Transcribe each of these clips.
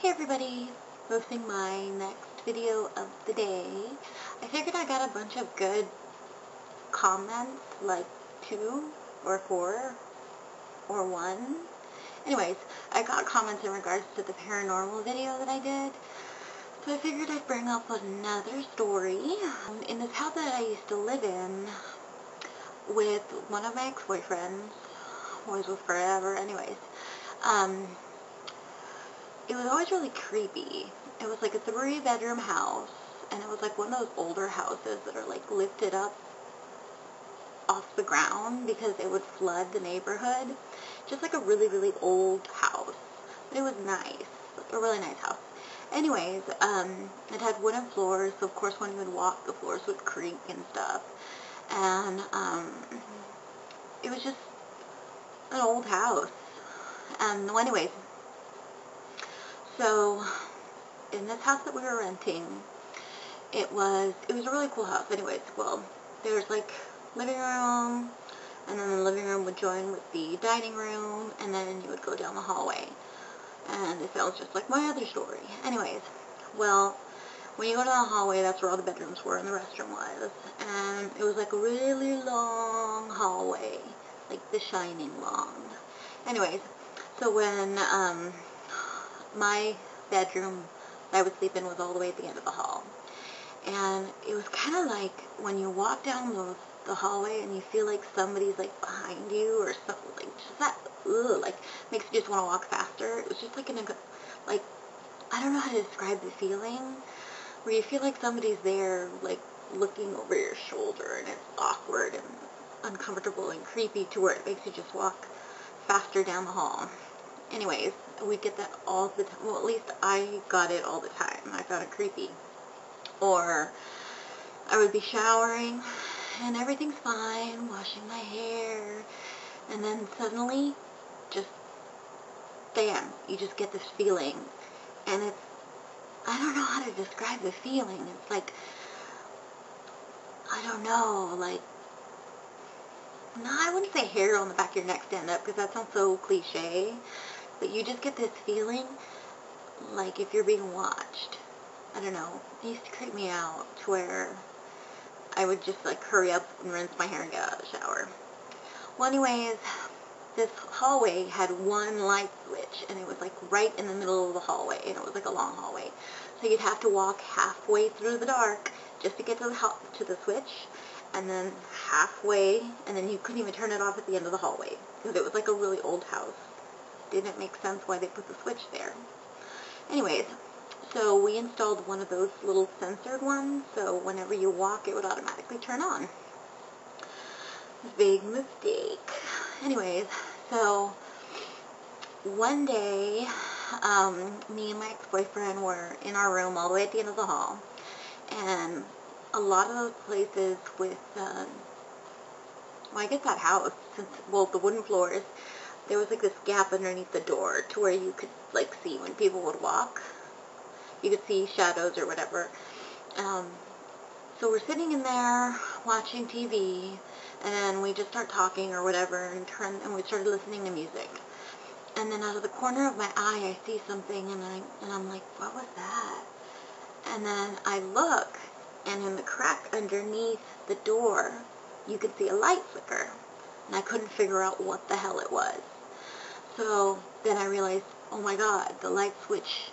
Hey everybody, posting my next video of the day. I figured I got a bunch of good comments, like 2 or 4 or 1. Anyways, I got comments in regards to the paranormal video that I did. So I figured I'd bring up another story. In this house that I used to live in with one of my ex-boyfriends, was with forever, anyways, it was always really creepy. It was like a 3-bedroom house, and it was like one of those older houses that are like lifted up off the ground because it would flood the neighborhood. Just like a really, really old house. But it was nice. A really nice house. Anyways, it had wooden floors, so of course when you would walk, the floors would creak and stuff. And, it was just an old house. Well, anyways, so in this house that we were renting, it was a really cool house. Anyways, well, there's like living room, and then the living room would join with the dining room, and then you would go down the hallway. And it sounds just like my other story. Anyways, well, when you go down the hallway, that's where all the bedrooms were and the restroom was. And it was like a really long hallway, like The Shining long. Anyways, so when my bedroom that I would sleep in was all the way at the end of the hall. And it was kind of like when you walk down the hallway and you feel like somebody's like behind you or something, like just that, like makes you just want to walk faster. It was just like like, I don't know how to describe the feeling, where you feel like somebody's there, like looking over your shoulder, and it's awkward and uncomfortable and creepy to where it makes you just walk faster down the hall. Anyways, we get that all the time. Well, at least I got it all the time. I found it creepy. Or I would be showering and everything's fine, washing my hair, and then suddenly, just bam, you just get this feeling. And it's, I don't know how to describe the feeling. It's like, I don't know, like, no, I wouldn't say hair on the back of your neck stand up, because that sounds so cliche. But you just get this feeling like if you're being watched. I don't know. It used to creep me out to where I would just like hurry up and rinse my hair and get out of the shower. Well, anyways, this hallway had one light switch, and it was like right in the middle of the hallway, and it was like a long hallway. So you'd have to walk halfway through the dark just to get to the switch, and then halfway, and then you couldn't even turn it off at the end of the hallway because it was like a really old house. Didn't make sense why they put the switch there. Anyways, so we installed one of those little censored ones, so whenever you walk, it would automatically turn on. Big mistake. Anyways, so one day, me and my ex-boyfriend were in our room all the way at the end of the hall, and a lot of those places with, well, I guess that house, well, the wooden floors, there was like this gap underneath the door to where you could like see when people would walk. You could see shadows or whatever. So we're sitting in there watching TV, and then we just start talking or whatever, and we started listening to music. And then out of the corner of my eye, I see something, and I'm like, what was that? And then I look, and in the crack underneath the door, you could see a light flicker, and I couldn't figure out what the hell it was. So then I realized, oh my god, the light switch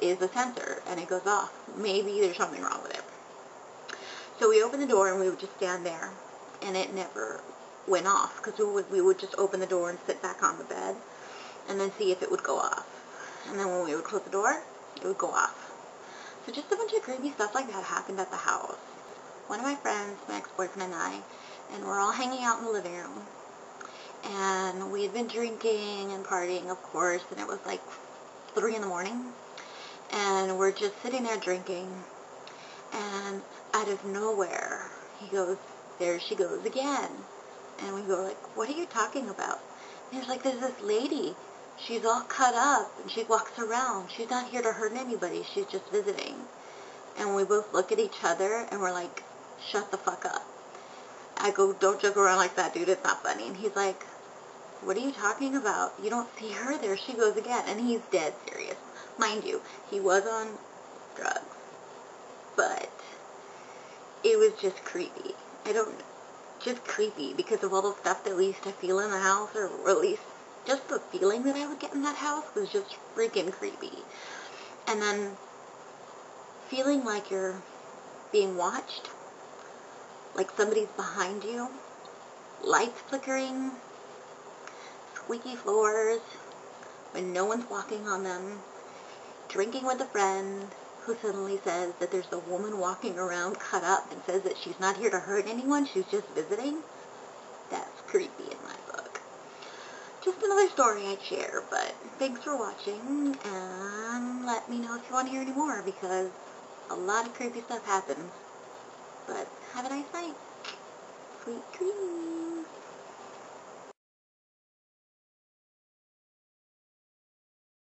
is a sensor, and it goes off. Maybe there's something wrong with it. So we opened the door, and we would just stand there, and it never went off, because we would just open the door and sit back on the bed, and then see if it would go off. And then when we would close the door, it would go off. So just a bunch of creepy stuff like that happened at the house. One of my friends, my ex-boyfriend and I, and we're all hanging out in the living room. And we had been drinking and partying, of course, and it was like 3 in the morning. And we're just sitting there drinking, and out of nowhere, he goes, there she goes again. And we go like, what are you talking about? And he's like, there's this lady. She's all cut up, and she walks around. She's not here to hurt anybody. She's just visiting. And we both look at each other, and we're like, shut the fuck up. I go, don't joke around like that, dude. It's not funny. And he's like, what are you talking about? You don't see her. There she goes again. And he's dead serious. Mind you, he was on drugs. But it was just creepy. Just creepy because of all the stuff that we used to feel in the house, or at least just the feeling that I would get in that house was just freaking creepy. And then feeling like you're being watched, like somebody's behind you, lights flickering, squeaky floors when no one's walking on them, drinking with a friend who suddenly says that there's a woman walking around cut up and says that she's not here to hurt anyone, she's just visiting. That's creepy in my book. Just another story I'd share, but thanks for watching, and let me know if you want to hear any more, because a lot of creepy stuff happens. But have a nice night. Sweet dreams.